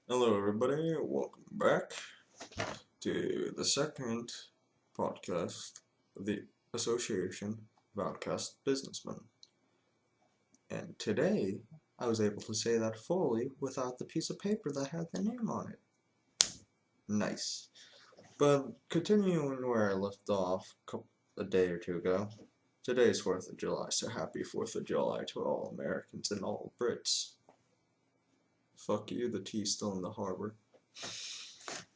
Hello, everybody. Welcome back to the second podcast of the Association of Outcast Businessmen. And today, I was able to say that fully without the piece of paper that had the name on it. Nice. But continuing where I left off a day or two ago, today is 4th of July, so happy 4th of July to all Americans and all Brits. Fuck you, the tea's still in the harbor.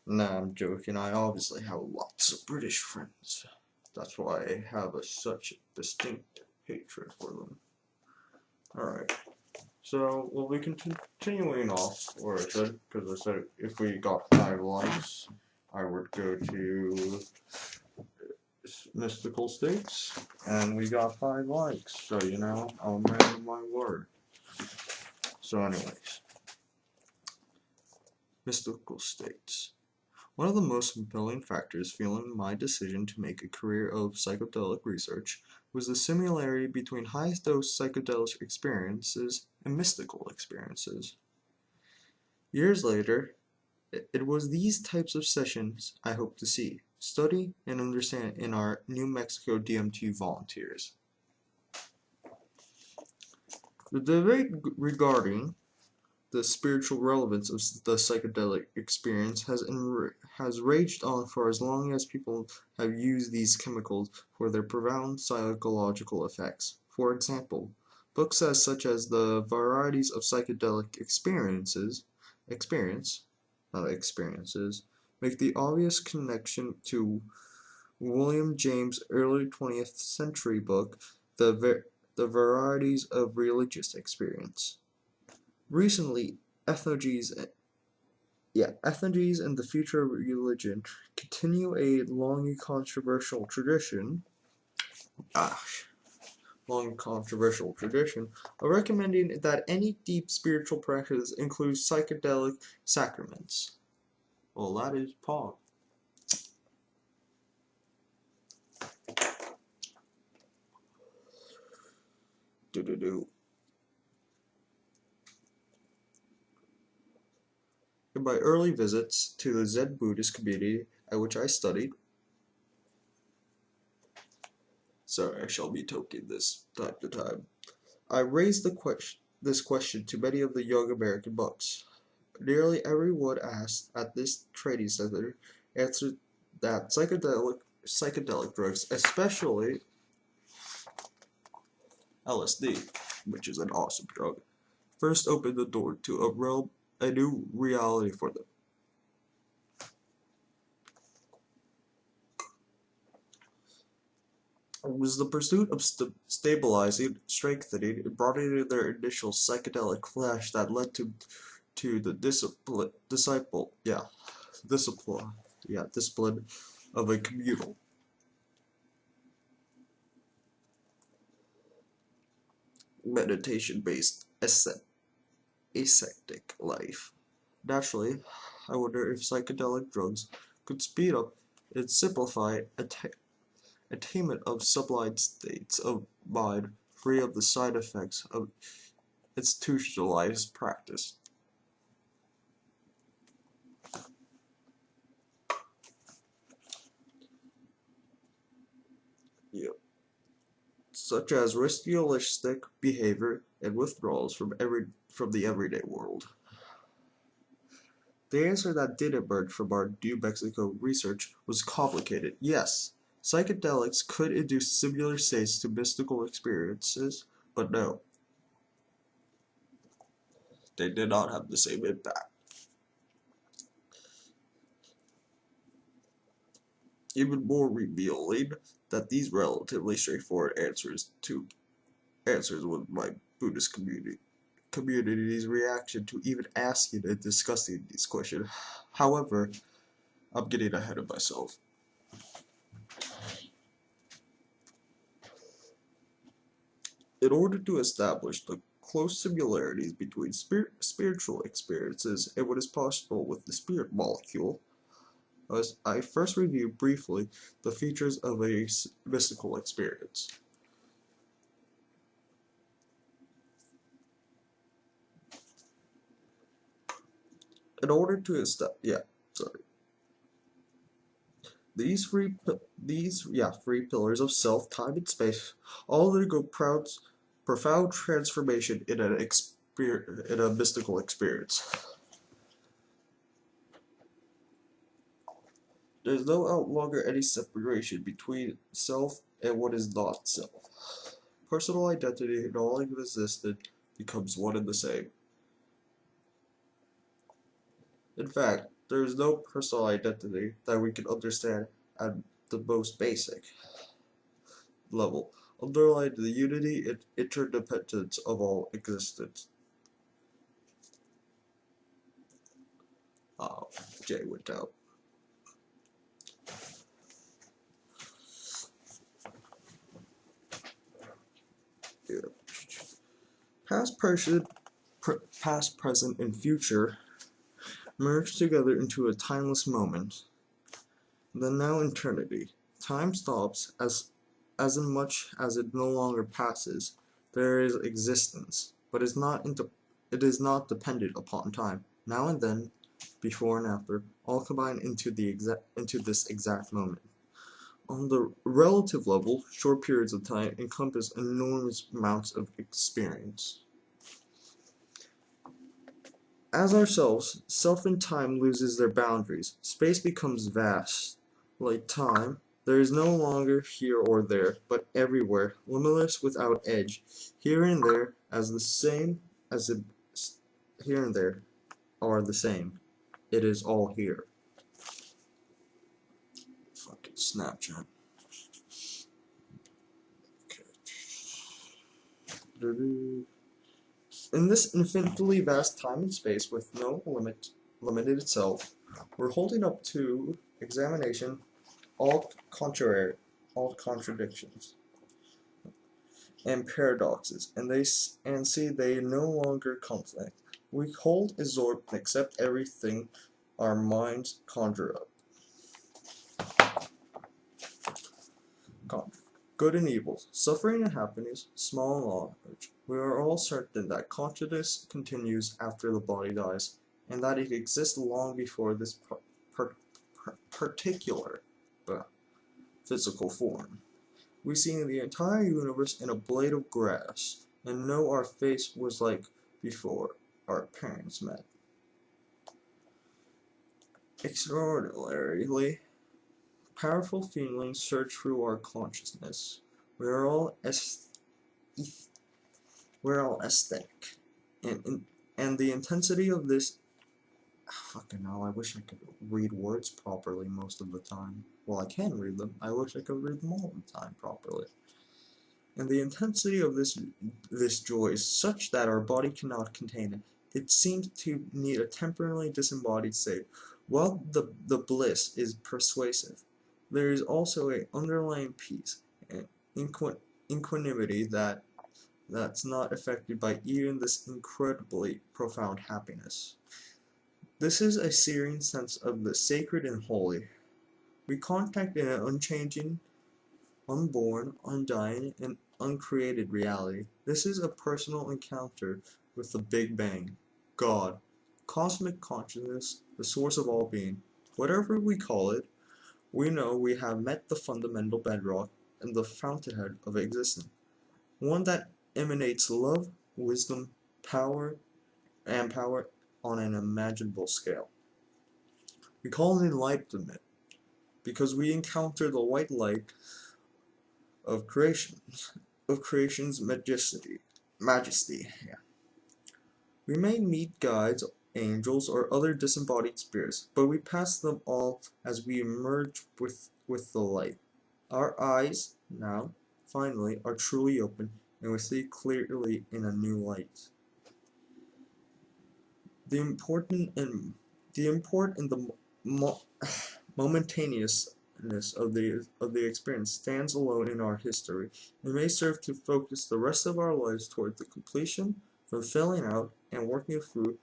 Nah, I'm joking. I obviously have lots of British friends. That's why I have such a distinct hatred for them. Alright. So, we'll be continuing off where I said, because I said if we got 5 likes, I would go to mystical states, and we got 5 likes. So, I'm a man of my word. So, anyways, mystical states. One of the most compelling factors fueling my decision to make a career of psychedelic research was the similarity between high-dose psychedelic experiences and mystical experiences. Years later, it was these types of sessions I hoped to see, study, and understand in our New Mexico DMT volunteers. The debate regarding the spiritual relevance of the psychedelic experience has raged on for as long as people have used these chemicals for their profound psychological effects. For example, books such as The Varieties of Psychedelic Experiences make the obvious connection to William James' early 20th century book, The Varieties of Religious Experience. Recently, ethnologies and the future of religion continue a ah, long controversial tradition of recommending that any deep spiritual practice includes psychedelic sacraments. Well, that is Paul. In my early visits to the Zen Buddhist community at which I studied, sorry, I shall be toking this time to time, I raised this question to many of the young American monks. Nearly everyone asked at this training center answered that psychedelic drugs, especially LSD, which is an awesome drug, first opened the door to a new reality for them. It was the pursuit of stabilizing, strengthening, and broadening their initial psychedelic flash that led to the discipline of a communal, meditation-based ascetic life. Naturally, I wonder if psychedelic drugs could speed up and simplify attainment of sublime states of mind free of the side effects of institutionalized practice. Yeah. Such as ritualistic behavior and withdrawals from the everyday world. The answer that did emerge from our New Mexico research was complicated. Yes, psychedelics could induce similar states to mystical experiences, but no, they did not have the same impact. Even more revealing that these relatively straightforward answers with my Buddhist community's reaction to even asking and discussing these questions. However, I'm getting ahead of myself. In order to establish the close similarities between spiritual experiences and what is possible with the spirit molecule, I first review briefly the features of a mystical experience. In order to establish, yeah, sorry. These three pillars of self, time, and space all undergo profound transformation in a mystical experience. There is no longer any separation between self and what is not self. Personal identity and all existed becomes one and the same. In fact, there is no personal identity that we can understand at the most basic level, underlying the unity and interdependence of all existence. Oh, Jay went out. Yeah. Past, present, and future merge together into a timeless moment. The now eternity. Time stops as much as it no longer passes. There is existence, but it is not dependent upon time. Now and then, before and after, all combine into this exact moment. On the relative level, short periods of time encompass enormous amounts of experience. As ourselves, self and time loses their boundaries. Space becomes vast. Like time, there is no longer here or there, but everywhere, limitless without edge. Here and there as the same as it here and there are the same. It is all here. Fucking Snapchat. Okay. In this infinitely vast time and space with no limited itself, we're holding up to examination all contradictions and paradoxes, and see they no longer conflict. We hold, absorb, and accept everything our minds conjure up. Good and evil, suffering and happiness, small and large. We are all certain that consciousness continues after the body dies, and that it exists long before this particular physical form. We see the entire universe in a blade of grass, and know our face was like before our parents met. Extraordinarily, powerful feelings surge through our consciousness. We're all aesthetic, and the intensity of this. Fucking hell! I wish I could read words properly most of the time. Well, I can read them. I wish I could read them all the time properly. And the intensity of this joy is such that our body cannot contain it. It seems to need a temporarily disembodied state. While the bliss is persuasive, there is also an underlying peace and equanimity that's not affected by even this incredibly profound happiness. This is a serene sense of the sacred and holy. We contact an unchanging, unborn, undying, and uncreated reality. This is a personal encounter with the Big Bang, God, cosmic consciousness, the source of all being. Whatever we call it, we know we have met the fundamental bedrock and the fountainhead of existence, one that emanates love, wisdom, power on an imaginable scale. We call it enlightenment because we encounter the white light of creation's majesty. Yeah. We may meet guides, angels, or other disembodied spirits, but we pass them all as we emerge with the light. Our eyes now, finally, are truly open, and we see clearly in a new light. The import and the momentaneousness of the experience stands alone in our history, and may serve to focus the rest of our lives toward the completion, fulfilling out, and working through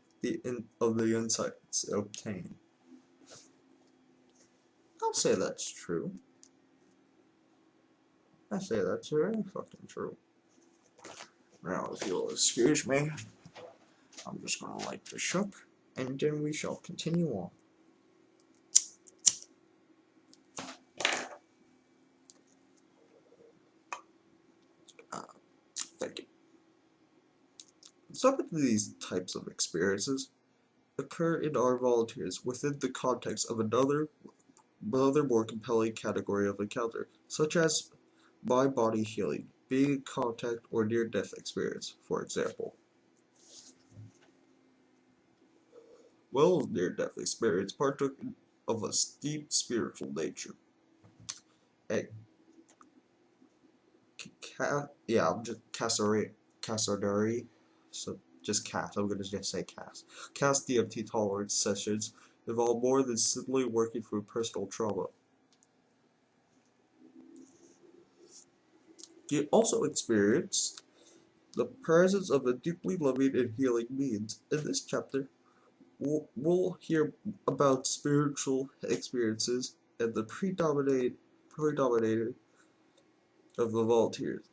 of the insights obtained. I'll say that's true. I say that's very fucking true. Now, if you'll excuse me, I'm just gonna light the shook. and then we shall continue on. Thank you. Some of these types of experiences occur in our volunteers within the context of another more compelling category of encounter, such as mind-body healing, being in contact or near-death experience, for example. Wells' near-death experience partook of a deep spiritual nature. I'm just Cassardari, so just Cass. I'm gonna just say Cass. Cass DMT tolerance sessions involve more than simply working through personal trauma. He also experienced the presence of a deeply loving and healing beings. In this chapter, we'll hear about spiritual experiences and the predominated of the volunteers.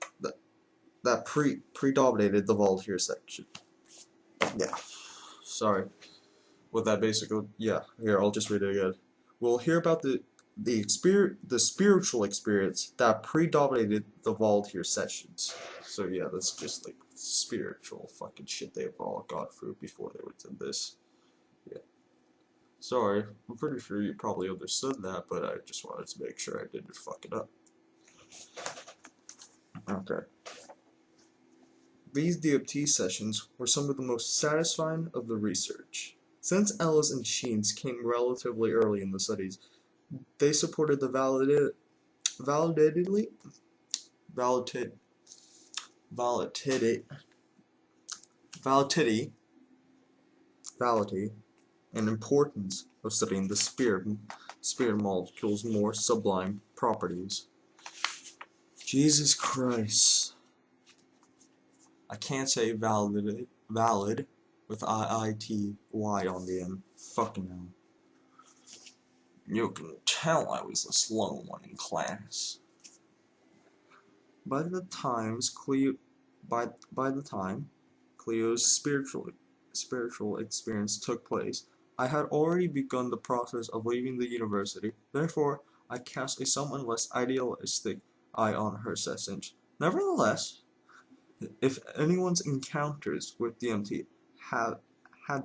That predominated the volunteer section. Yeah. Sorry. With that basically, yeah. Here, I'll just read it again. We'll hear about the spiritual experience that predominated the volunteer sessions. So yeah, that's just like spiritual fucking shit they've all gone through before they went to this. Yeah. Sorry, I'm pretty sure you probably understood that, but I just wanted to make sure I didn't fuck it up. Okay. These DMT sessions were some of the most satisfying of the research. Since Ellis and Sheens came relatively early in the studies, they supported the validity and importance of studying the spirit molecule's more sublime properties. Jesus Christ. I can't say valid with I-I-T-Y on the end. Fucking hell. You can tell I was the slow one in class. By the time Cleo's spiritual experience took place, I had already begun the process of leaving the university. Therefore, I cast a somewhat less idealistic eye on her sessions. Nevertheless, if anyone's encounters with DMT had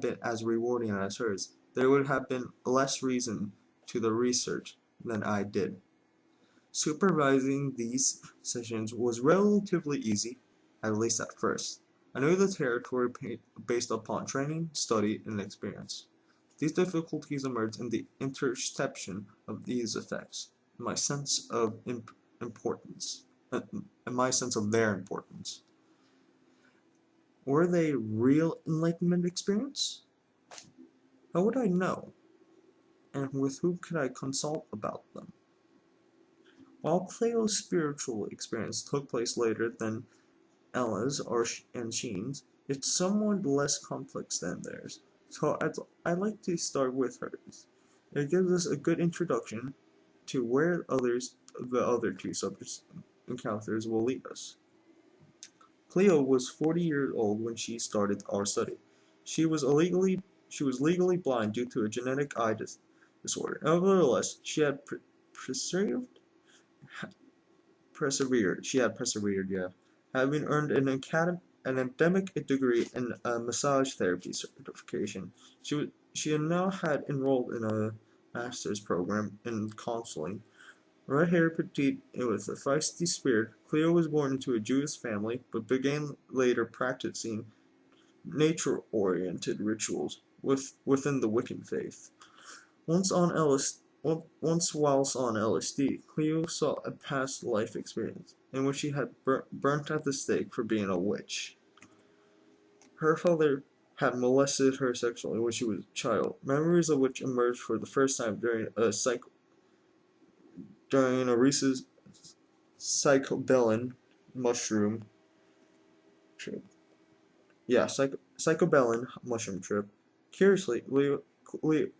been as rewarding as hers, there would have been less reason to the research than I did. Supervising these sessions was relatively easy, at least at first. I knew the territory based upon training, study, and experience. These difficulties emerged in the interception of these effects, in my sense of importance, in my sense of their importance. Were they real enlightenment experience? How would I know? And with whom could I consult about them? While Cleo's spiritual experience took place later than Ella's and Sheen's, it's somewhat less complex than theirs, so I'd like to start with hers. It gives us a good introduction to where the other two subjects' encounters will lead us. Cleo was 40 years old when she started our study. She was legally blind due to a genetic eye disorder. Nevertheless, she had persevered. She had persevered, yeah, having earned an academic degree in massage therapy certification. She now had enrolled in a master's program in counseling. Red-haired, petite, and with a feisty spirit, Cleo was born into a Jewish family, but began later practicing nature-oriented rituals within the Wiccan faith. Once whilst on LSD, Cleo saw a past life experience, in which she had burnt at the stake for being a witch. Her father had molested her sexually when she was a child, memories of which emerged for the first time during a recent psychobellin mushroom trip. Yeah, psychobellin mushroom trip. Curiously,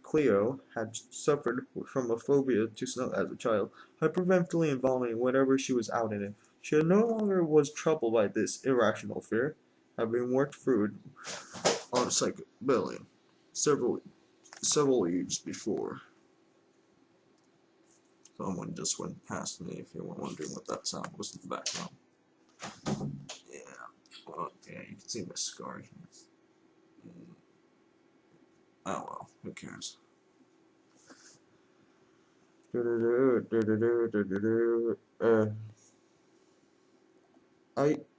Cleo had suffered from a phobia to snow as a child, hyperventilating and vomiting whenever she was out in it. She no longer was troubled by this irrational fear, having worked through it on psychobellin. several years before. Someone just went past me, if you were wondering what that sound was in the background. Yeah, well, yeah, you can see my scar here. Oh well, who cares?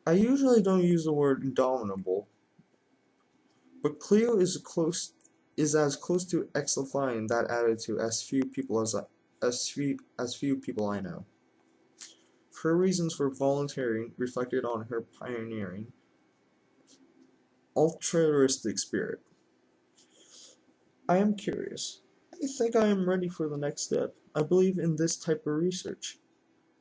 I usually don't use the word indomitable, but Cleo is as close to exemplifying that attitude as few people I know. Her reasons for volunteering reflected on her pioneering, altruistic spirit. I am curious. I think I am ready for the next step. I believe in this type of research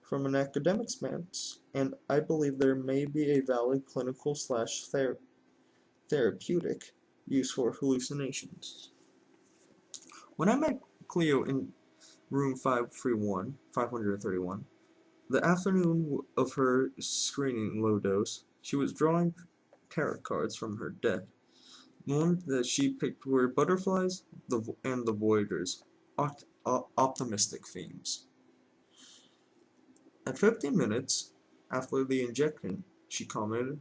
from an academic stance, and I believe there may be a valid clinical/therapeutic use for hallucinations. When I met Cleo in room 531, the afternoon of her screening low dose, she was drawing tarot cards from her deck. The ones that she picked were butterflies and the voiders, optimistic themes. At 15 minutes after the injection, she commented,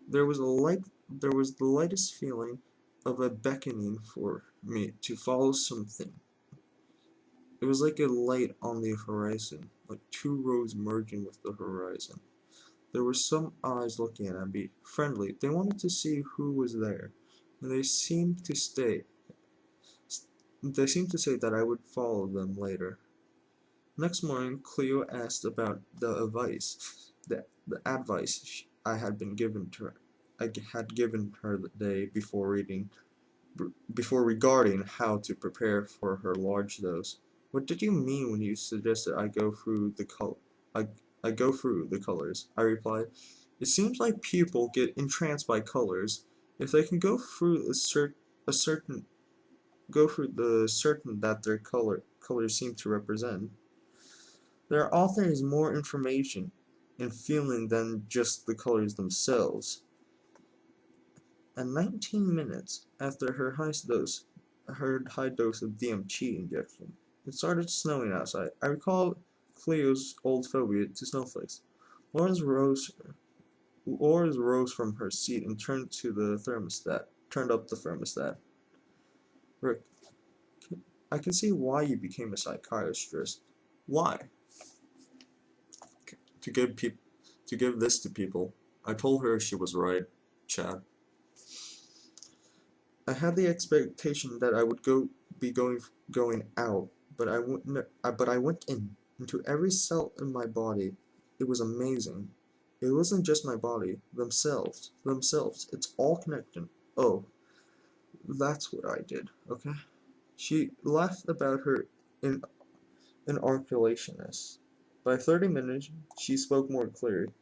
there was the lightest feeling of a beckoning for me to follow something. It was like a light on the horizon, like two roads merging with the horizon. There were some eyes looking at me, friendly. They wanted to see who was there, and they seemed to say that I would follow them later. Next morning, Cleo asked about the advice I had given her the day before regarding how to prepare for her large dose. What did you mean when you suggested I go through the colors? I replied. It seems like people get entranced by colors. If they can go through the certain that their colors seem to represent, there often is more information and feeling than just the colors themselves. At 19 minutes after her high dose of DMT injection, it started snowing outside. I recall Cleo's old phobia to snowflakes. Lawrence rose from her seat and turned up the thermostat. Rick, I can see why you became a psychiatrist. Why? To give this to people. I told her she was right, Chad. I had the expectation that I would be going out, but I went into every cell in my body. It was amazing. It wasn't just my body, themselves. It's all connected. Oh, that's what I did, okay? She laughed about her inarticulatiousness. By 30 minutes, she spoke more clearly.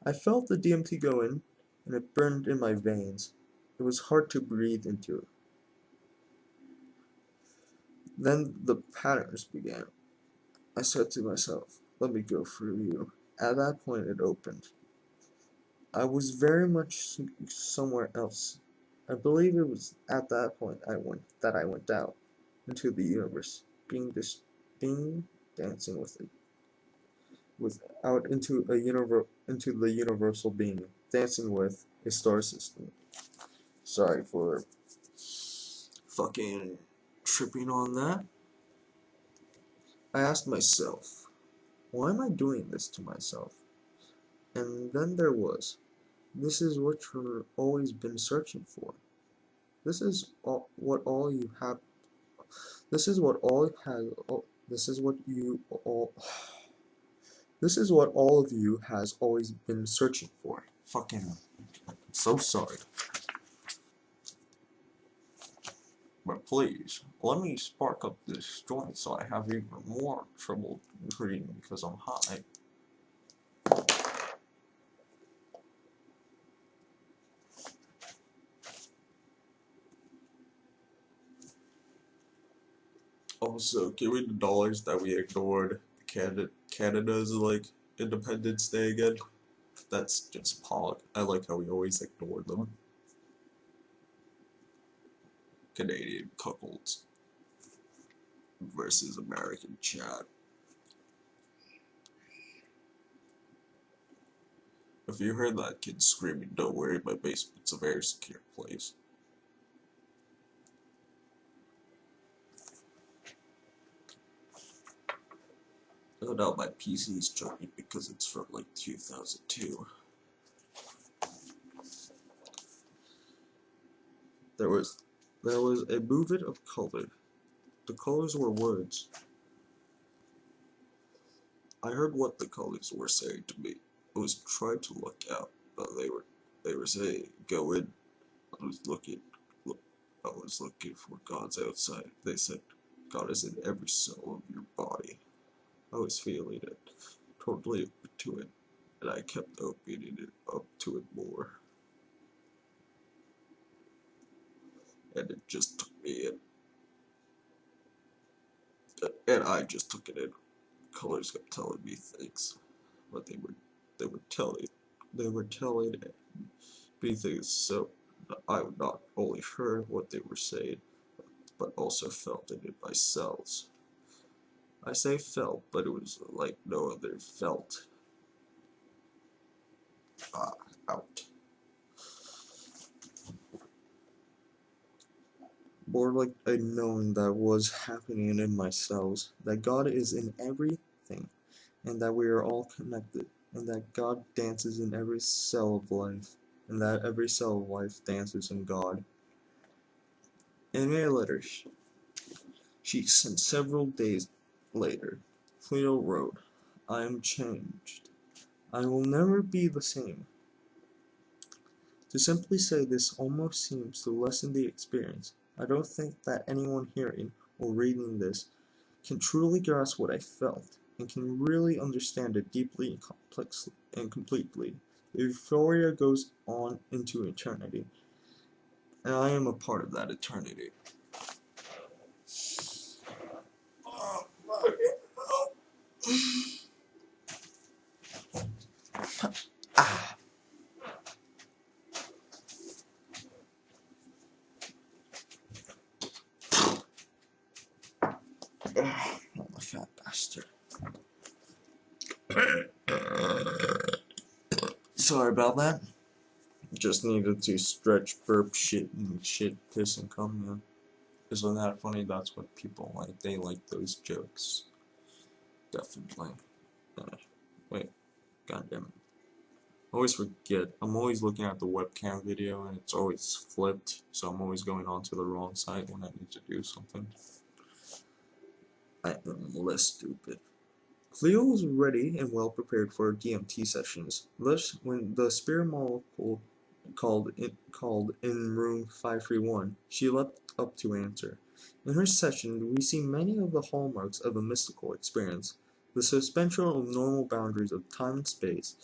I felt the DMT go in, and it burned in my veins. It was hard to breathe into it. Then the patterns began. I said to myself, let me go through you. At that point it opened. I was very much somewhere else. I believe it was at that point I went out into the universe, being dancing with it, out into the universal being, dancing with a star system. Sorry for fucking tripping on that. I asked myself, why am I doing this to myself? And then there was, this is what you've always been searching for. This is what all you have. This is what all has. This is what you all. This is what all of you has always been searching for. Fucking, I'm so sorry. But please, let me spark up this joint so I have even more trouble breathing because I'm high. Also, can we the dollars that we ignored Canada's like Independence Day again? That's just Pollock. I like how we always ignore them. Canadian cuckolds versus American Chad. If you heard that kid screaming, don't worry, my basement's a very secure place. No doubt my PC's chunky because it's from like 2002. There was a movement of color. The colors were words. I heard what the colors were saying to me. I was trying to look out, but they were saying, go in. I was looking for God's outside. They said, God is in every cell of your body. I was feeling it, totally up to it, and I kept opening it up to it more. And it just took me in. And I just took it in. Colors kept telling me things, but they were telling me things, so I not only heard what they were saying, but also felt it in myself. I say felt, but it was like no other felt. Out. More like a knowing that was happening in my cells, that God is in everything, and that we are all connected, and that God dances in every cell of life, and that every cell of life dances in God. In a letter she sent several days later, Cleo wrote, I am changed. I will never be the same. To simply say this almost seems to lessen the experience. I don't think that anyone hearing or reading this can truly grasp what I felt, and can really understand it deeply and complexly and completely. The euphoria goes on into eternity, and I am a part of that eternity. I'm a fat bastard. Sorry about that. Just needed to stretch, burp, shit, piss, and cum, man. Isn't that funny? That's what people like. They like those jokes. Definitely. Wait, goddamn it. I always forget. I'm always looking at the webcam video and it's always flipped, so I'm always going on to the wrong side when I need to do something. I am less stupid. Cleo was ready and well prepared for DMT sessions. Thus, when the spirit molecule called in room 531, she leapt up to answer. In her session, we see many of the hallmarks of a mystical experience: the suspension of normal boundaries of time and space,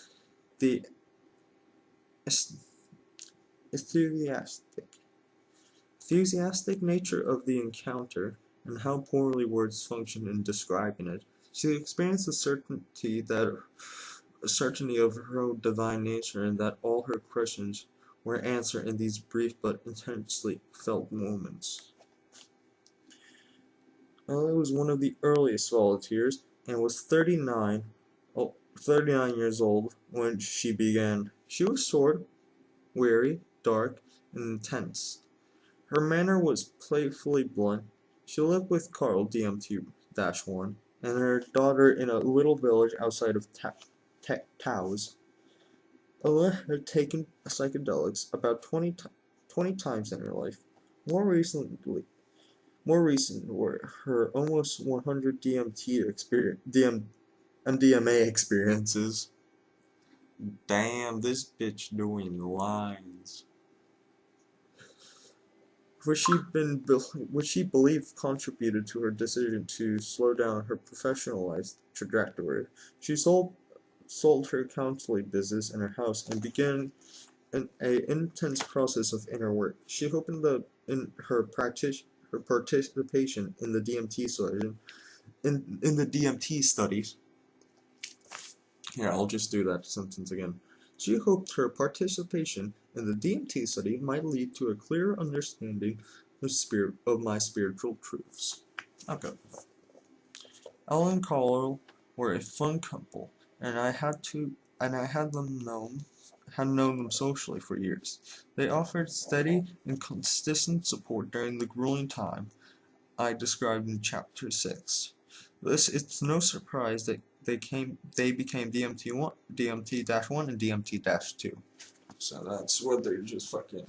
the enthusiastic nature of the encounter, and how poorly words function in describing it. She experienced a certainty of her own divine nature, and that all her questions were answered in these brief but intensely felt moments. Ella was one of the earliest volunteers, and was 39 years old when she began. She was short, weary, dark, and intense. Her manner was playfully blunt. She lived with Carl, DMT-1, and her daughter in a little village outside of Taos. Ella had taken psychedelics about 20 times in her life. More recent were her almost 100 MDMA experiences. Damn, this bitch doing lines. Which she believed contributed to her decision to slow down her professional life trajectory. She sold her counseling business and her house and began an intense process of inner work. She hoped in her participation in the DMT studies. Here, I'll just do that sentence again. She hoped her participation in the DMT study might lead to a clearer understanding of my spiritual truths. Okay. Ella and Carl were a fun couple, and I had known them socially for years. They offered steady and consistent support during the grueling time I described in Chapter 6. It's no surprise that they became DMT-1 and DMT-2. So that's what they're just fucking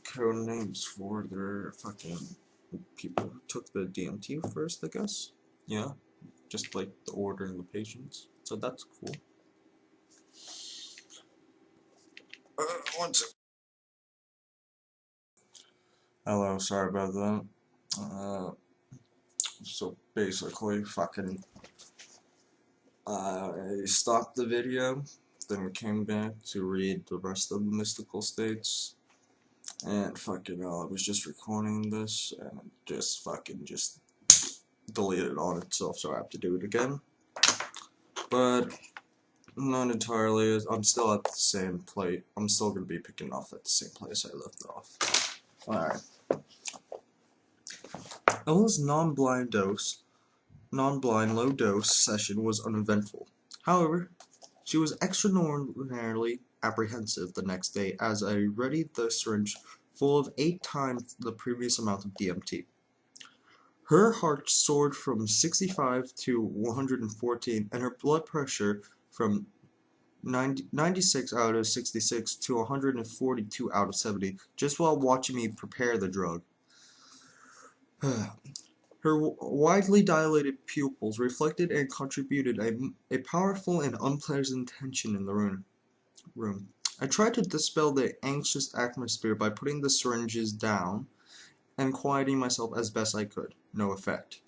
code names for their fucking people who took the DMT first, I guess. Yeah, just like the order in the patients. So that's cool. One second. Hello, sorry about that. So basically, fucking, I stopped the video, then we came back to read the rest of the mystical states, and fucking, I was just recording this, and just deleted on itself, so I have to do it again. But not entirely. I'm still at the same place. I'm still gonna be picking off at the same place I left off. Alright. Ella's non-blind low-dose session was uneventful. However, she was extraordinarily apprehensive the next day as I readied the syringe full of 8 times the previous amount of DMT. Her heart soared from 65 to 114, and her blood pressure from 96 out of 66 to 142 out of 70, just while watching me prepare the drug. Her widely dilated pupils reflected and contributed a powerful and unpleasant tension in the room. I tried to dispel the anxious atmosphere by putting the syringes down and quieting myself as best I could. No effect.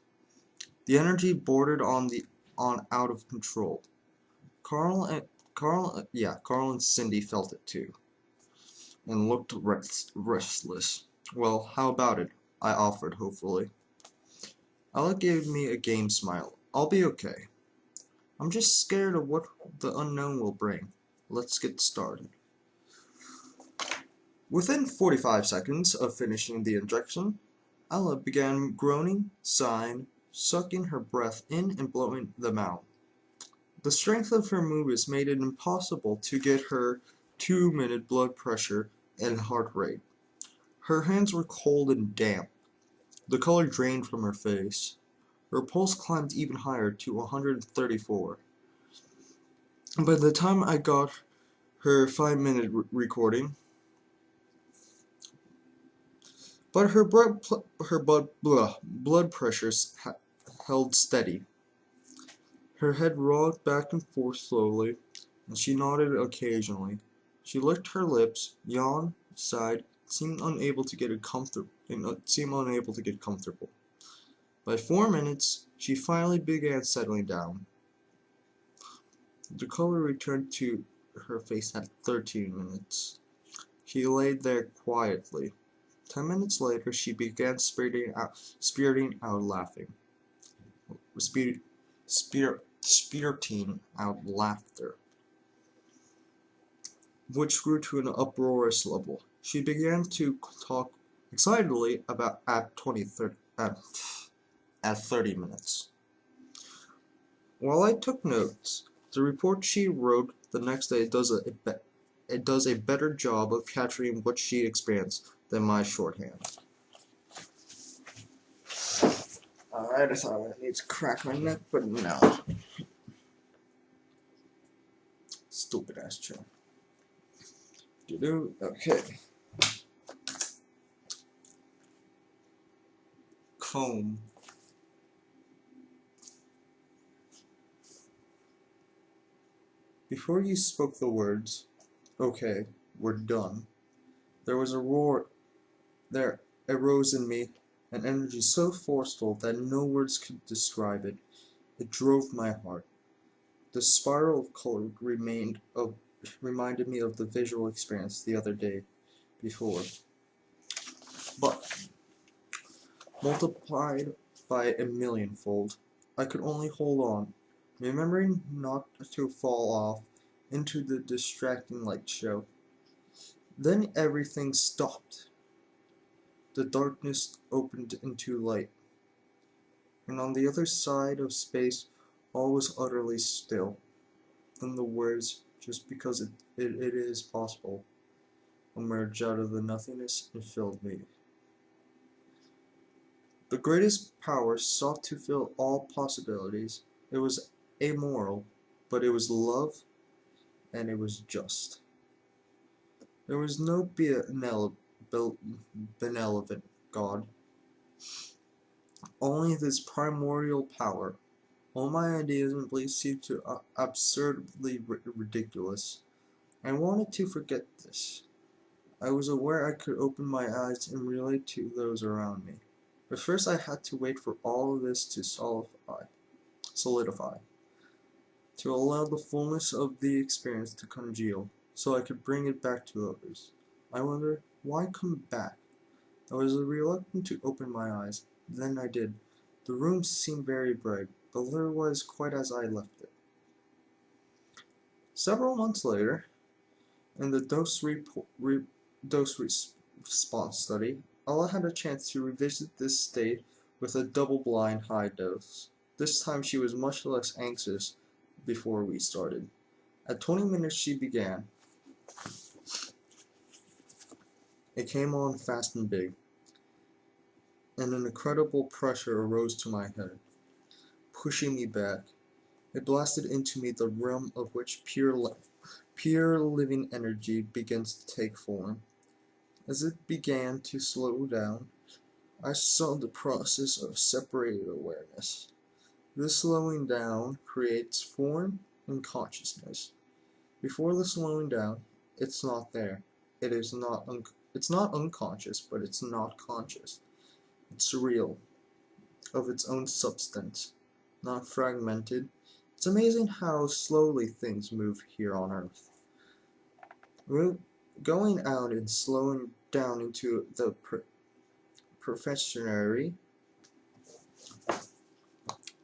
The energy bordered on out of control. Carl and Cindy felt it too, and looked restless. Well, how about it? I offered hopefully. Ella gave me a game smile. I'll be okay. I'm just scared of what the unknown will bring. Let's get started. Within 45 seconds of finishing the injection, Ella began groaning, sighing, sucking her breath in and blowing them out. The strength of her movements made it impossible to get her 2-minute blood pressure and heart rate. Her hands were cold and damp. The color drained from her face. Her pulse climbed even higher to 134. By the time I got her 5-minute recording, but her blood pressure held steady. Her head rocked back and forth slowly, and she nodded occasionally. She licked her lips, yawned, sighed, seemed unable to get comfortable. By 4 minutes, she finally began settling down. The color returned to her face at 13 minutes. She lay there quietly. 10 minutes later, she began spirting out laughter, which grew to an uproarious level. She began to talk excitedly at 30 minutes. While I took notes, the report she wrote the next day does a better job of capturing what she experienced than my shorthand. Alright, I thought I need to crack my neck, but no. Stupid ass chair. Okay. Comb. Before you spoke the words, "Okay, we're done," there was a roar. There arose in me an energy so forceful that no words could describe it. It drove my heart. The spiral of color reminded me of the visual experience the other day before, but multiplied by a millionfold. I could only hold on, remembering not to fall off into the distracting light show. Then everything stopped. the darkness opened into light, and on the other side of space all was utterly still. Then the words, "just because it is possible," emerged out of the nothingness and filled me. The greatest power sought to fill all possibilities. It was amoral, but it was love, and it was just. There was no benevolent God, only this primordial power. All my ideas and beliefs seemed to absurdly ridiculous. I wanted to forget this. I was aware I could open my eyes and relate to those around me. But first I had to wait for all of this to solidify, to allow the fullness of the experience to congeal, so I could bring it back to others. I wondered, why come back? I was reluctant to open my eyes. Then I did. The room seemed very bright, but there was quite as I left it. Several months later, in the dose response study, Allah had a chance to revisit this state with a double-blind high dose. This time she was much less anxious before we started. At 20 minutes she began. It came on fast and big, and an incredible pressure arose to my head, pushing me back. It blasted into me the realm of which pure living energy begins to take form. As it began to slow down, I saw the process of separated awareness. This slowing down creates form and consciousness. Before the slowing down, it's not there. It's not unconscious, but it's not conscious. It's real, of its own substance, not fragmented. It's amazing how slowly things move here on Earth. Going out and slowing down into the professionary.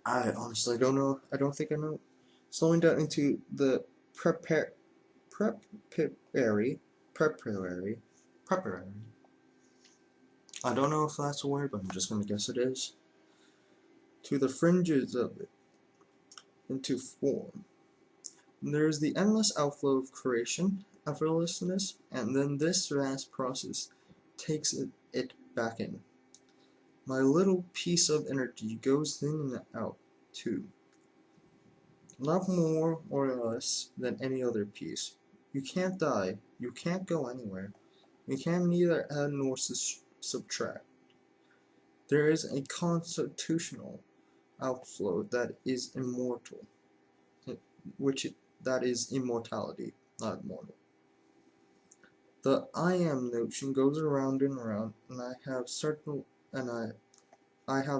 I honestly don't know. I don't think I know. Slowing down into the preparatory. I don't know if that's a word, but I'm just gonna guess it is. To the fringes of it, into form. And there is the endless outflow of creation, effortlessness, and then this vast process takes it back in. My little piece of energy goes in and out, too. Not more or less than any other piece. You can't die. You can't go anywhere. You can neither add nor subtract. There is a constitutional outflow that is immortal, that is immortality, not mortal. The I am notion goes around and around, and I have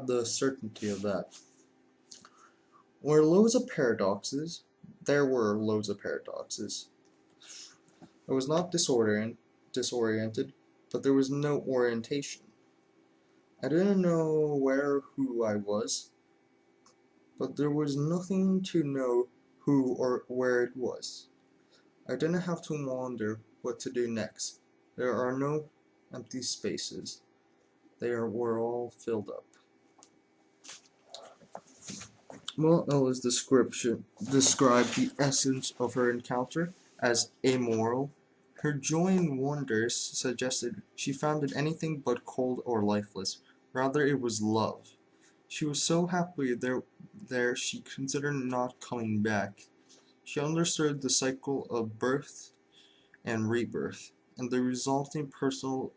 the certainty of that. There were loads of paradoxes. I was not disoriented, but there was no orientation. I didn't know who I was, but there was nothing to know who or where it was. I didn't have to wonder what to do next. There are no empty spaces. Were all filled up. Ella's described the essence of her encounter as amoral. Her joy and wonders suggested she found it anything but cold or lifeless. Rather, it was love. She was so happy there she considered not coming back. She understood the cycle of birth and rebirth, and the resulting personal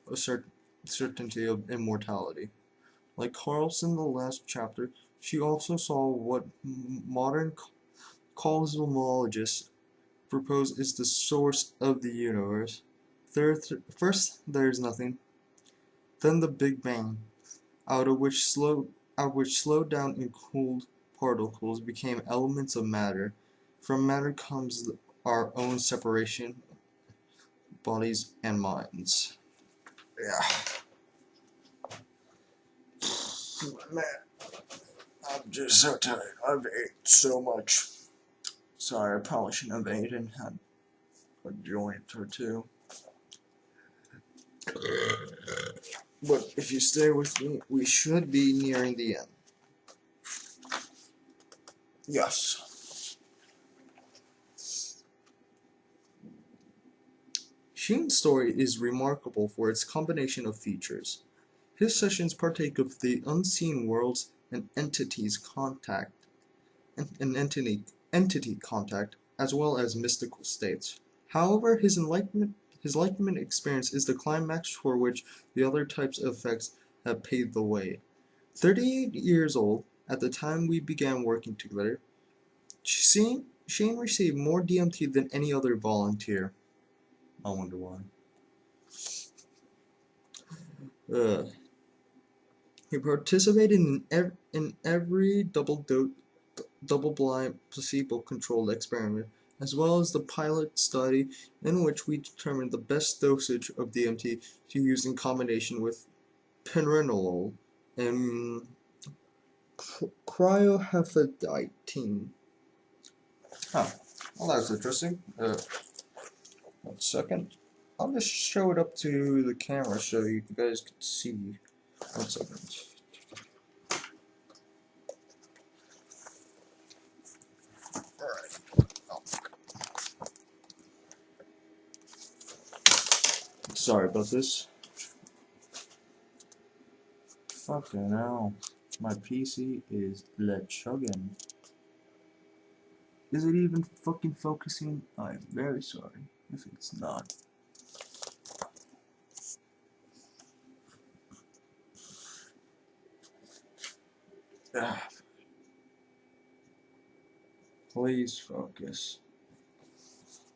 certainty of immortality. Like Carlson in the last chapter, she also saw what modern cosmologists propose is the source of the universe. First, there is nothing, then the Big Bang, out of which slowed down and cooled particles became elements of matter. From matter comes our own separation, bodies and minds. Yeah. Man, I'm just so tired. I've ate so much. Sorry, I probably shouldn't have eaten. Had a joint or two. But if you stay with me, we should be nearing the end. Yes. Sheen's story is remarkable for its combination of features. His sessions partake of the unseen worlds and entities contact, and entity contact, as well as mystical states. However, his enlightenment experience is the climax for which the other types of effects have paved the way. 38 years old at the time we began working together, Shane received more DMT than any other volunteer. I wonder why. He participated in every double-blind, placebo-controlled experiment, as well as the pilot study in which we determined the best dosage of DMT to use in combination with prenolol and cryohepatidine. Huh. Well, that's interesting. 1 second. I'll just show it up to the camera so you guys can see. 1 second. Alright. Oh. Sorry about this. Fucking hell. My PC is chugging. Is it even fucking focusing? I'm very sorry if it's not. Ah. Please focus.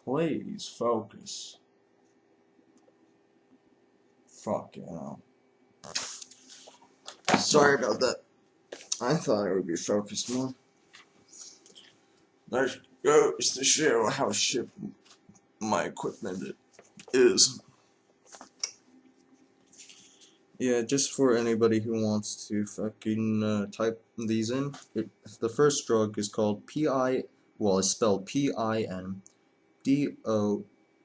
Please focus. Fucking hell. Sorry about that. I thought it would be focused more. That goes to show how shit my equipment is. Yeah, just for anybody who wants to fucking type these in, the first drug is called well, it's spelled P-I-N-D-O,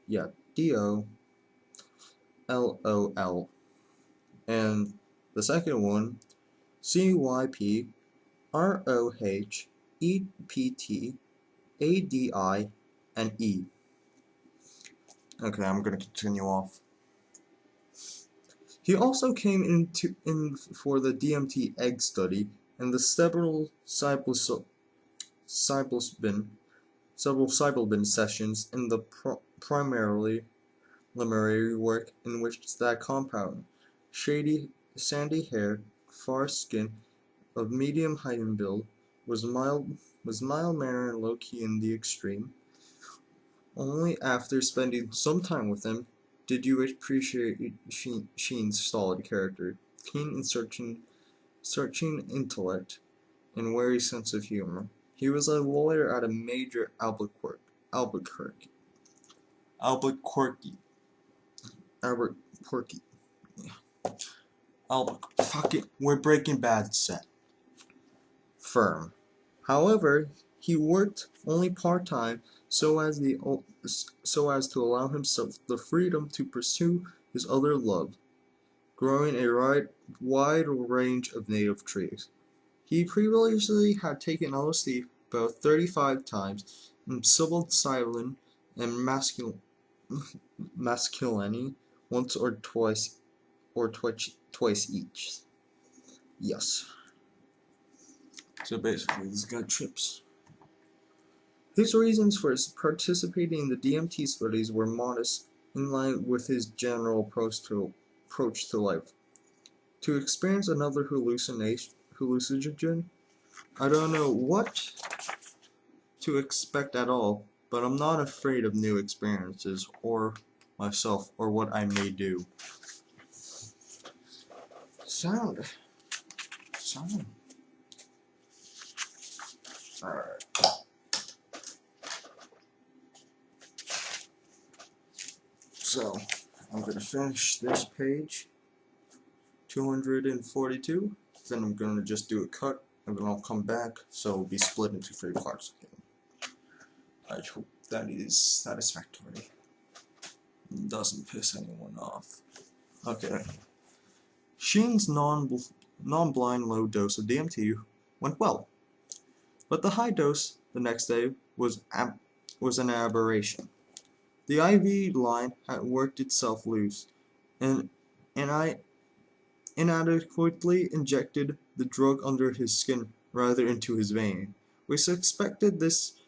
yeah, D-O-L-O-L. And the second one, CYP-ROHEPTADI-N-E. Okay, I'm gonna continue off. He also came in for the DMT egg study and the several psilocybin sessions in the preliminary work in which that compound, sandy hair, fair skin, of medium height and build, was mild-mannered and low-key in the extreme. Only after spending some time with him did you appreciate Sheen's solid character, keen and searching intellect, and wary sense of humor. He was a lawyer at a major Albuquerque. Fuck it, we're Breaking Bad set. Firm. However, he worked only part-time so as to allow himself the freedom to pursue his other love, growing a wide range of native trees. He previously had taken LSD about 35 times, and psilocybin and masculinity once or twice each. Yes. So basically, this guy trips. His reasons for participating in the DMT studies were modest, in line with his general approach to life. To experience another hallucinogen, I don't know what to expect at all, but I'm not afraid of new experiences, or myself, or what I may do. Sound. Alright. So, I'm going to finish this page, 242, then I'm going to just do a cut, and then I'll come back, so it'll be split into 3 parts again. I hope that is satisfactory. It doesn't piss anyone off. Okay. Sheen's non-blind low dose of DMT went well, but the high dose the next day was an aberration. The IV line had worked itself loose, and I inadequately injected the drug under his skin rather into his vein. We suspected this,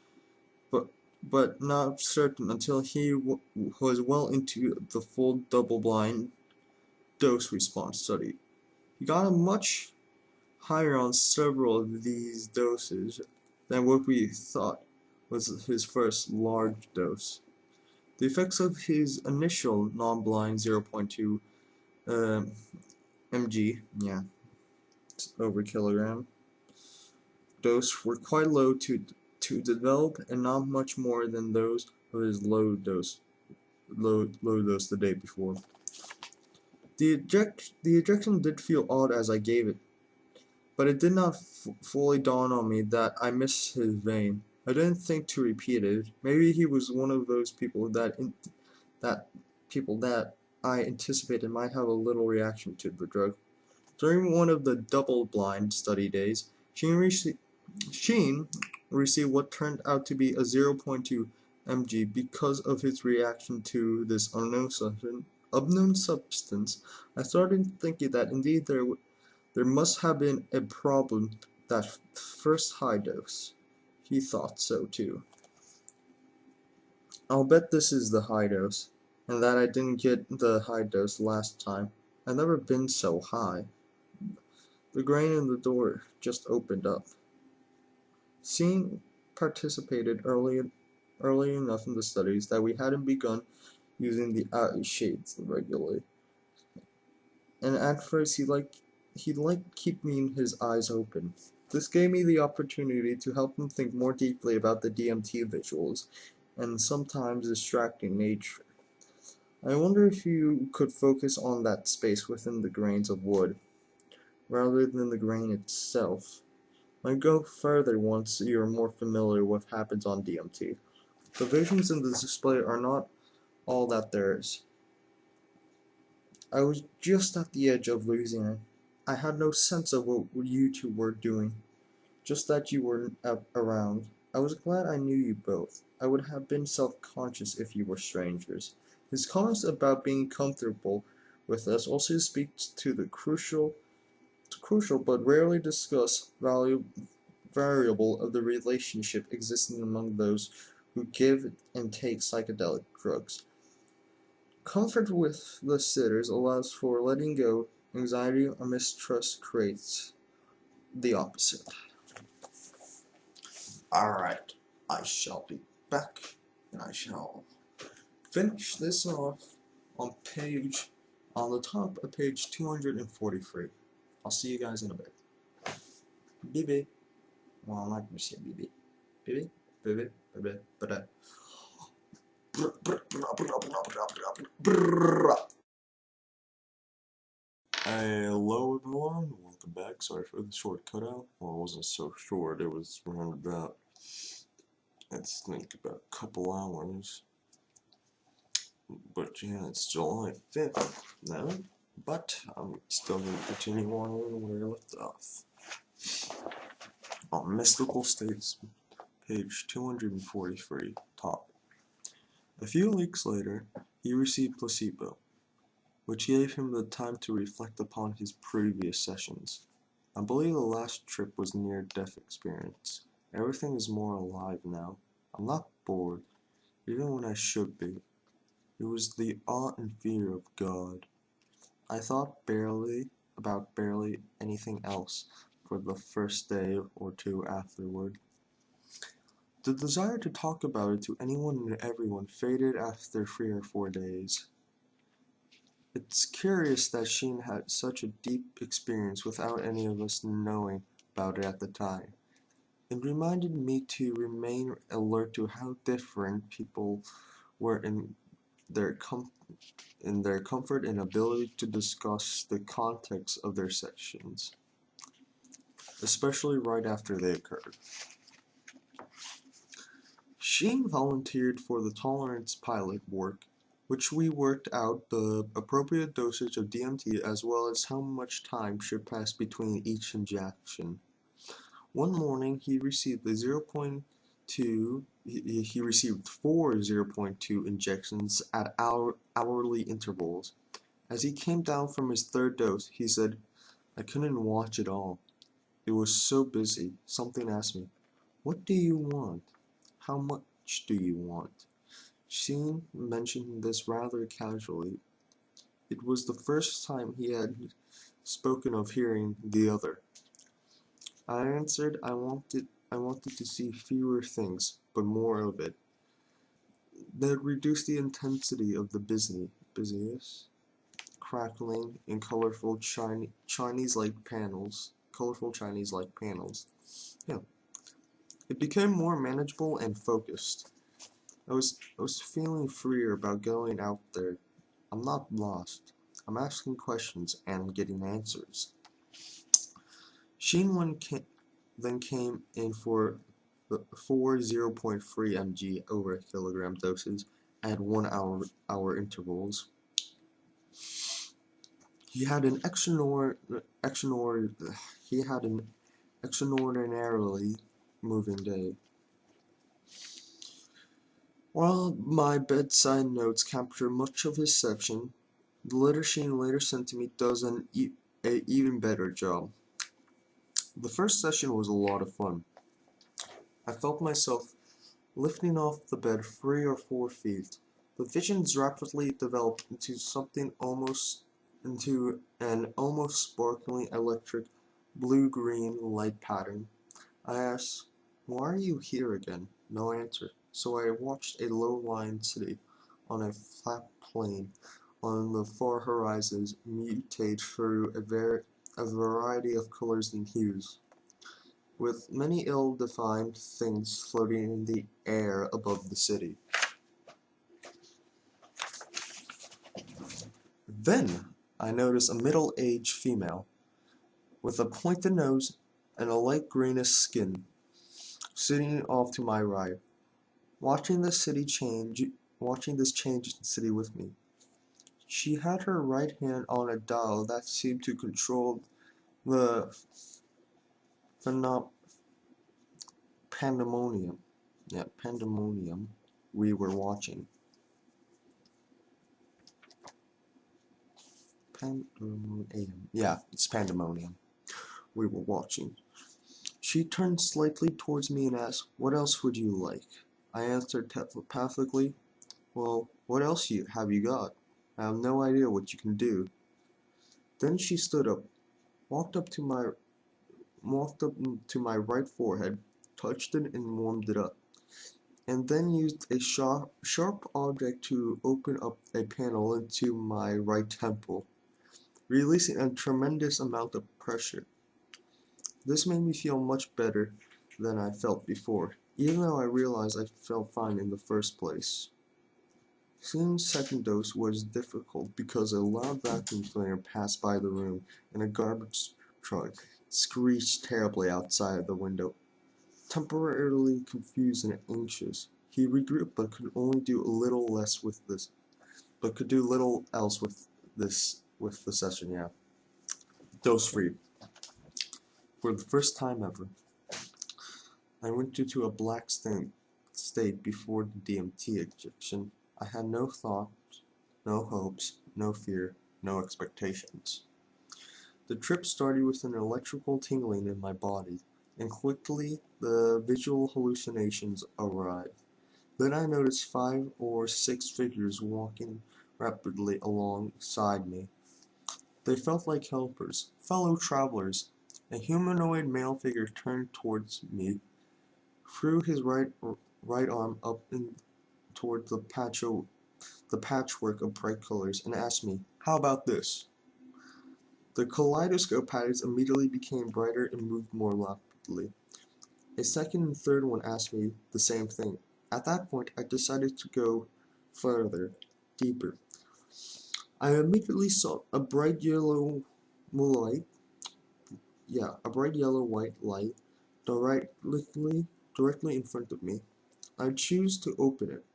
but not certain until he was well into the full double-blind dose response study. He got a much higher on several of these doses than what we thought was his first large dose. The effects of his initial non-blind 0.2 mg, over kilogram dose were quite low to develop, and not much more than those of his low dose the day before. The ejection did feel odd as I gave it, but it did not fully dawn on me that I missed his vein. I didn't think to repeat it. Maybe he was one of those people that I anticipated might have a little reaction to the drug. During one of the double-blind study days, Sheen received what turned out to be a 0.2 mg because of his reaction to this unknown substance. I started thinking that indeed there must have been a problem that first high dose. He thought so too. I'll bet this is the high dose, and that I didn't get the high dose last time. I've never been so high. The grain in the door just opened up. Sheen participated early enough in the studies that we hadn't begun using the eye shades regularly, and at first he liked keeping his eyes open. This gave me the opportunity to help him think more deeply about the DMT visuals and sometimes distracting nature. I wonder if you could focus on that space within the grains of wood, rather than the grain itself. Might go further once you're more familiar with what happens on DMT. The visions in the display are not all that there is. I was just at the edge of losing it. I had no sense of what you two were doing, just that you were around. I was glad I knew you both. I would have been self-conscious if you were strangers. His comments about being comfortable with us also speaks to the crucial but rarely discussed variable of the relationship existing among those who give and take psychedelic drugs. Comfort with the sitters allows for letting go. Anxiety or mistrust creates the opposite. Alright, I shall be back, and I shall finish this off on the top of page 243. I'll see you guys in a bit. BB. Well, I'm not gonna say BB. BB? BB? BB? BB? Hello everyone, welcome back. Sorry for the short cutout. Well, it wasn't so short, it was around about, let's think, about a couple hours. But yeah, it's July 5th now, but I'm still going to continue on where I left off. On Mystical States, page 243, top. A few weeks later, he received placebo, which gave him the time to reflect upon his previous sessions. I believe the last trip was near-death experience. Everything is more alive now. I'm not bored, even when I should be. It was the awe and fear of God. I thought about barely anything else for the first day or two afterward. The desire to talk about it to anyone and everyone faded after 3 or 4 days. It's curious that Sheen had such a deep experience without any of us knowing about it at the time. It reminded me to remain alert to how different people were in their comfort and ability to discuss the context of their sessions, especially right after they occurred. Sheen volunteered for the tolerance pilot work which we worked out the appropriate dosage of DMT as well as how much time should pass between each injection. One morning he received a 0.2 he received 4 0.2 injections at hourly intervals. As he came down from his third dose, he said, "I couldn't watch it all. It was so busy." Something asked me, "What do you want? How much do you want?" Sheen mentioned this rather casually. It was the first time he had spoken of hearing the other. I answered I wanted to see fewer things, but more of it. That reduced the intensity of the busyness, crackling, and colorful Chinese-like panels. Colorful Chinese-like panels. Yeah, it became more manageable and focused. I was feeling freer about going out there. I'm not lost. I'm asking questions and getting answers. Sheen then came in for the 0.3 mg over kilogram doses at 1 hour intervals. He had an extraordinarily moving day. While my bedside notes capture much of his section, the letter Sheen later sent to me does an even better job. The first session was a lot of fun. I felt myself lifting off the bed 3 or 4 feet. The visions rapidly developed into an almost sparkling electric blue-green light pattern. I asked, "Why are you here again?" No answer. So I watched a low-lying city on a flat plain on the far horizon mutate through a variety of colors and hues, with many ill-defined things floating in the air above the city. Then I noticed a middle-aged female with a pointed nose and a light greenish skin sitting off to my right, watching this change in city with me. She had her right hand on a dial that seemed to control the pandemonium. Yeah, pandemonium we were watching. Pandemonium. Yeah, it's pandemonium we were watching. She turned slightly towards me and asked, "What else would you like?" I answered telepathically, "Well, what else have you got? I have no idea what you can do." Then she stood up, walked up to my right forehead, touched it and warmed it up, and then used a sharp object to open up a panel into my right temple, releasing a tremendous amount of pressure. This made me feel much better than I felt before, even though I realized I felt fine in the first place. Sheen's second dose was difficult because a loud vacuum cleaner passed by the room and a garbage truck screeched terribly outside the window. Temporarily confused and anxious, he regrouped but could do little else with the session, yeah. Dose free. For the first time ever, I went into a black state before the DMT injection. I had no thoughts, no hopes, no fear, no expectations. The trip started with an electrical tingling in my body, and quickly the visual hallucinations arrived. Then I noticed 5 or 6 figures walking rapidly alongside me. They felt like helpers, fellow travelers. A humanoid male figure turned towards me, threw his right arm up toward the patchwork of bright colors, and asked me, "How about this?" The kaleidoscope patterns immediately became brighter and moved more rapidly. A second and third one asked me the same thing. At that point, I decided to go further, deeper. I immediately saw a bright yellow white light directly in front of me. I chose to open it.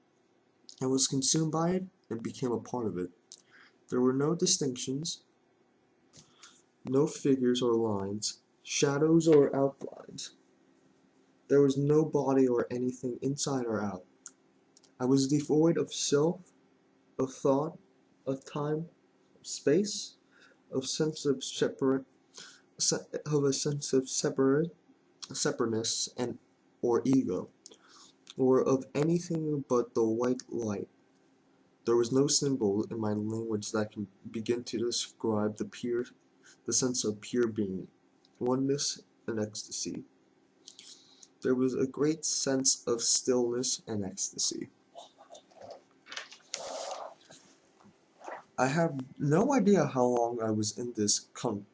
I was consumed by it, and became a part of it. There were no distinctions, no figures or lines, shadows or outlines. There was no body or anything inside or out. I was devoid of self, of thought, of time, of space, of sense of separateness and or ego, or of anything but the white light. There was no symbol in my language that can begin to describe the sense of pure being, oneness and ecstasy. There was a great sense of stillness and ecstasy. I have no idea how long I was in this confluxion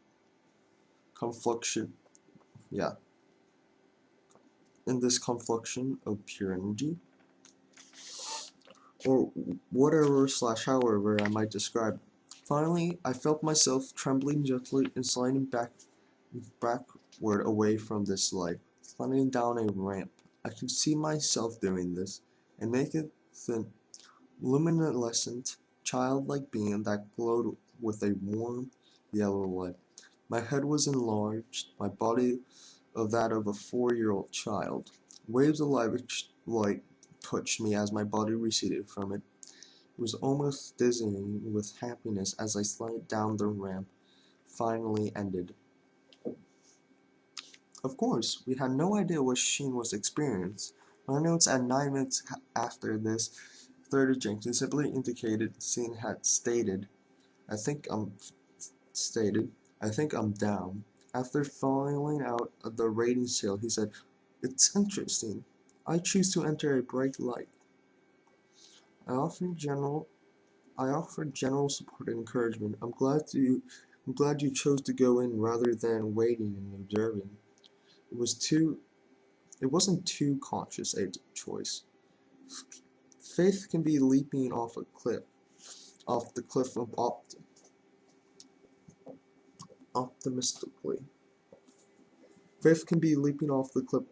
of pure energy, or whatever / however I might describe. Finally, I felt myself trembling gently and sliding backward away from this light, sliding down a ramp. I could see myself doing this, a naked, thin, luminescent, childlike being that glowed with a warm, yellow light. My head was enlarged, my body of that of a 4-year-old child. Waves of light touched me as my body receded from it. It was almost dizzying with happiness as I slid down the ramp, finally ended. Of course, we had no idea what Sheen was experiencing. My notes at 9 minutes after this 30 Jenkins simply indicated Sheen had stated, I think I'm down. After filing out the rating scale, he said, "It's interesting. I choose to enter a bright light. I offered general support and encouragement. I'm glad you chose to go in rather than waiting and observing. It wasn't too conscious a choice. Faith can be leaping off the cliff of optimistically. Faith can be leaping off the cliff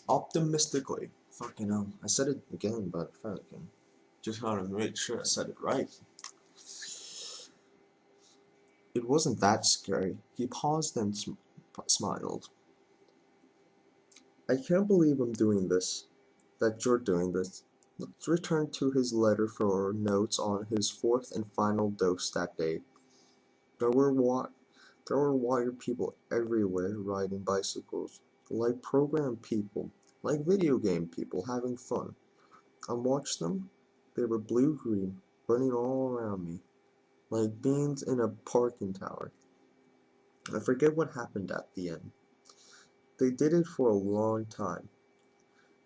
optimistically. Fucking hell. I said it again, but fucking. Just wanted to make sure I said it right. It wasn't that scary. He paused and smiled. I can't believe I'm doing this. That you're doing this. Let's return to his letter for notes on his 4th and final dose that day. There were wired people everywhere riding bicycles, like program people, like video game people having fun. I watched them. They were blue-green, running all around me, like beans in a parking tower. I forget what happened at the end. They did it for a long time.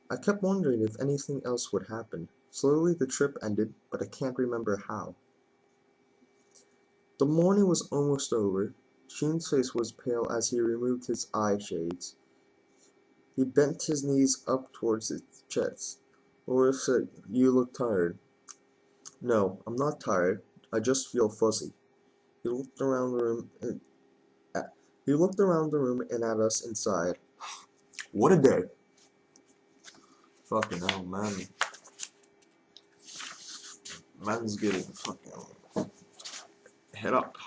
I kept wondering if anything else would happen. Slowly the trip ended, but I can't remember how. The morning was almost over. Sheen's face was pale as he removed his eye shades. He bent his knees up towards his chest. Laura said, "You look tired." "No, I'm not tired. I just feel fuzzy." He looked around the room and at us inside. What a day. Fucking hell, man. Man's getting fucking head up.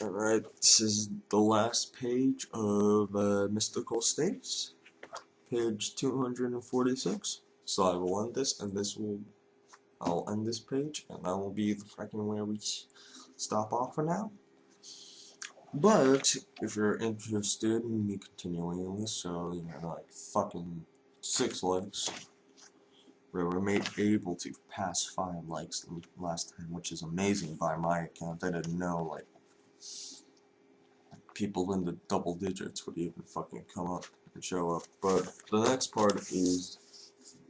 Alright, this is the last page of Mystical States. Page 246. So I will end this, and I'll end this page, and that will be the fucking where we stop off for now. But if you're interested in me continuing this, so like fucking 6 likes, we were able to pass 5 likes last time, which is amazing by my account. I didn't know like people in the double digits would even fucking come up and show up. But the next part is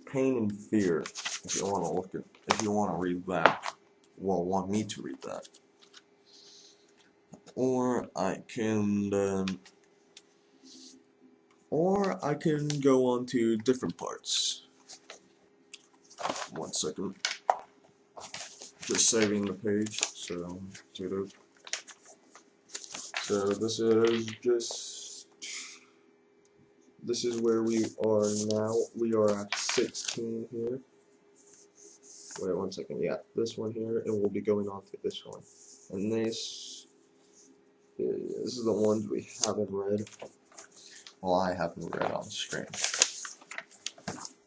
Pain and Fear. If you want to read that, well, want me to read that. Or I can go on to different parts. 1 second. Just saving the page. So this is where we are now. We are at 16 here. Wait 1 second. Yeah, this one here, and we'll be going on to this one. And this is the ones we haven't read. Well, I haven't read on screen.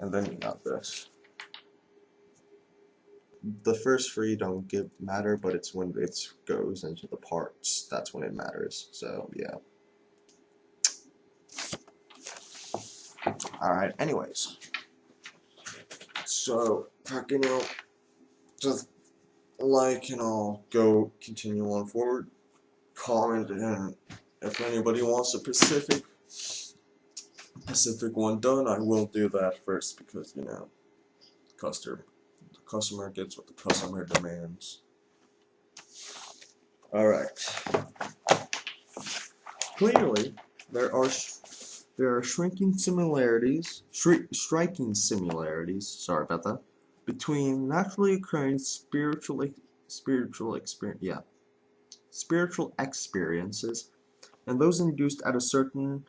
And then you got this. The first three don't matter, but it's when it goes into the parts, that's when it matters. So, yeah. Alright, anyways. So, just like, go continue on forward. Comment, and if anybody wants a Pacific one done, I will do that first because, the customer gets what the customer demands. Alright. Clearly, there are striking similarities, sorry about that, between naturally occurring spiritual experiences and those induced at certain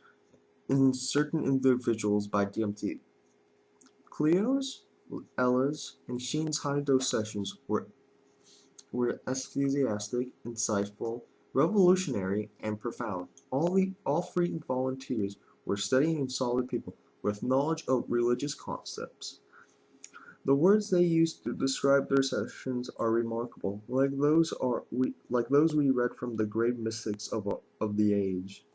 individuals by DMT. Cleo's, Ella's, and Sheen's high-dose sessions were enthusiastic, insightful, revolutionary, and profound. All three volunteers were steady and solid people with knowledge of religious concepts. The words they used to describe their sessions are remarkable, like those we read from the great mystics of the age.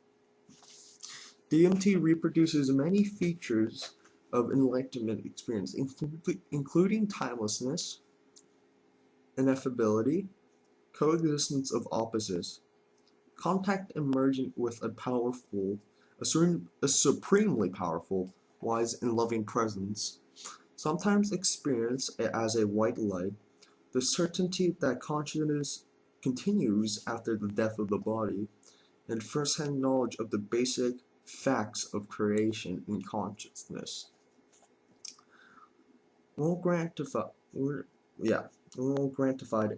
DMT reproduces many features of enlightenment experience, including timelessness, ineffability, coexistence of opposites, contact emergent with a supremely powerful, wise, and loving presence, sometimes experienced as a white light, the certainty that consciousness continues after the death of the body, and first-hand knowledge of the basic facts of creation and consciousness. All gratified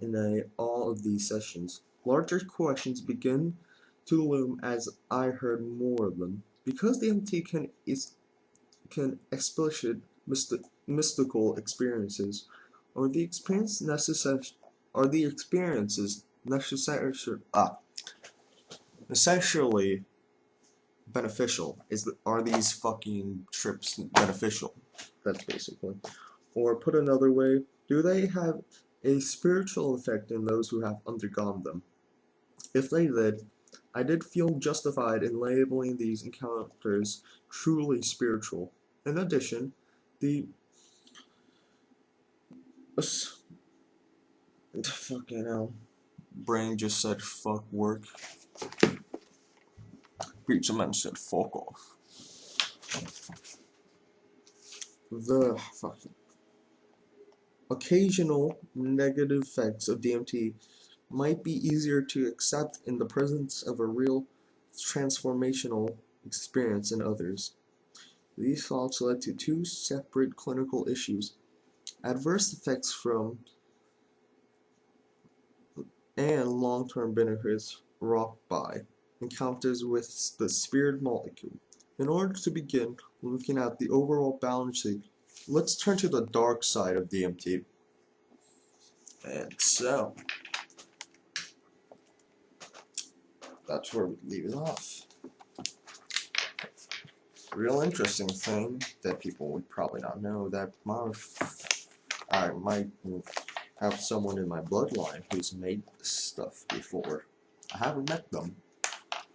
in all of these sessions. Larger questions begin to loom as I heard more of them. Because DMT can explicit mystical experiences, are the experiences essentially beneficial? Are these fucking trips beneficial? That's basically. Or put another way, do they have a spiritual effect in those who have undergone them? If they did, I did feel justified in labeling these encounters truly spiritual. In addition, fucking hell. Brain just said fuck work. Preacher man said fuck off. The fucking occasional negative effects of DMT might be easier to accept in the presence of a real transformational experience in others. These thoughts led to two separate clinical issues: adverse effects from and long-term benefits wrought by encounters with the spirit molecule. In order to begin looking at the overall balancing, let's turn to the dark side of DMT. And so, that's where we leave it off. Real interesting thing that people would probably not know, that I might have someone in my bloodline who's made this stuff before. I haven't met them,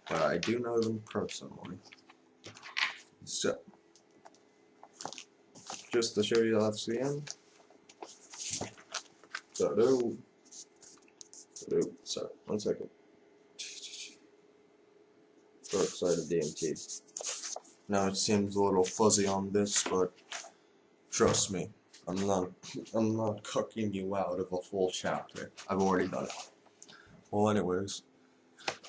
but I do know them personally. So, just to show you that's the end. Sorry, 1 second. Dark side of DMT. Now it seems a little fuzzy on this, but trust me, I'm not cucking you out of a full chapter. I've already done it. Well, anyways,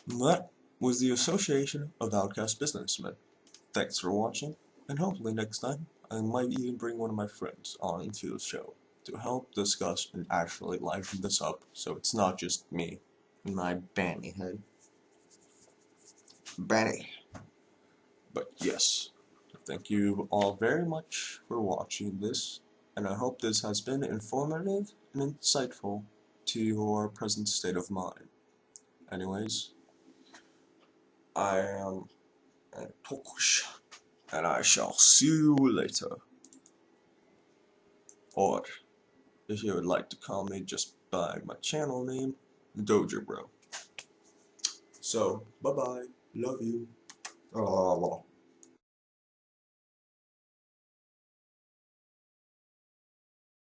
that was the Association of Outcast Businessmen. Thanks for watching, and hopefully next time I might even bring one of my friends on into the show to help discuss and actually liven this up, so it's not just me and my Banny head. Banny. But yes, Thank you all very much for watching this, and I hope this has been informative and insightful to your present state of mind. Anyways, I am Tokush, and I shall see you later. Or, if you would like to call me just by my channel name, Doja Bro. So, bye bye. Love you.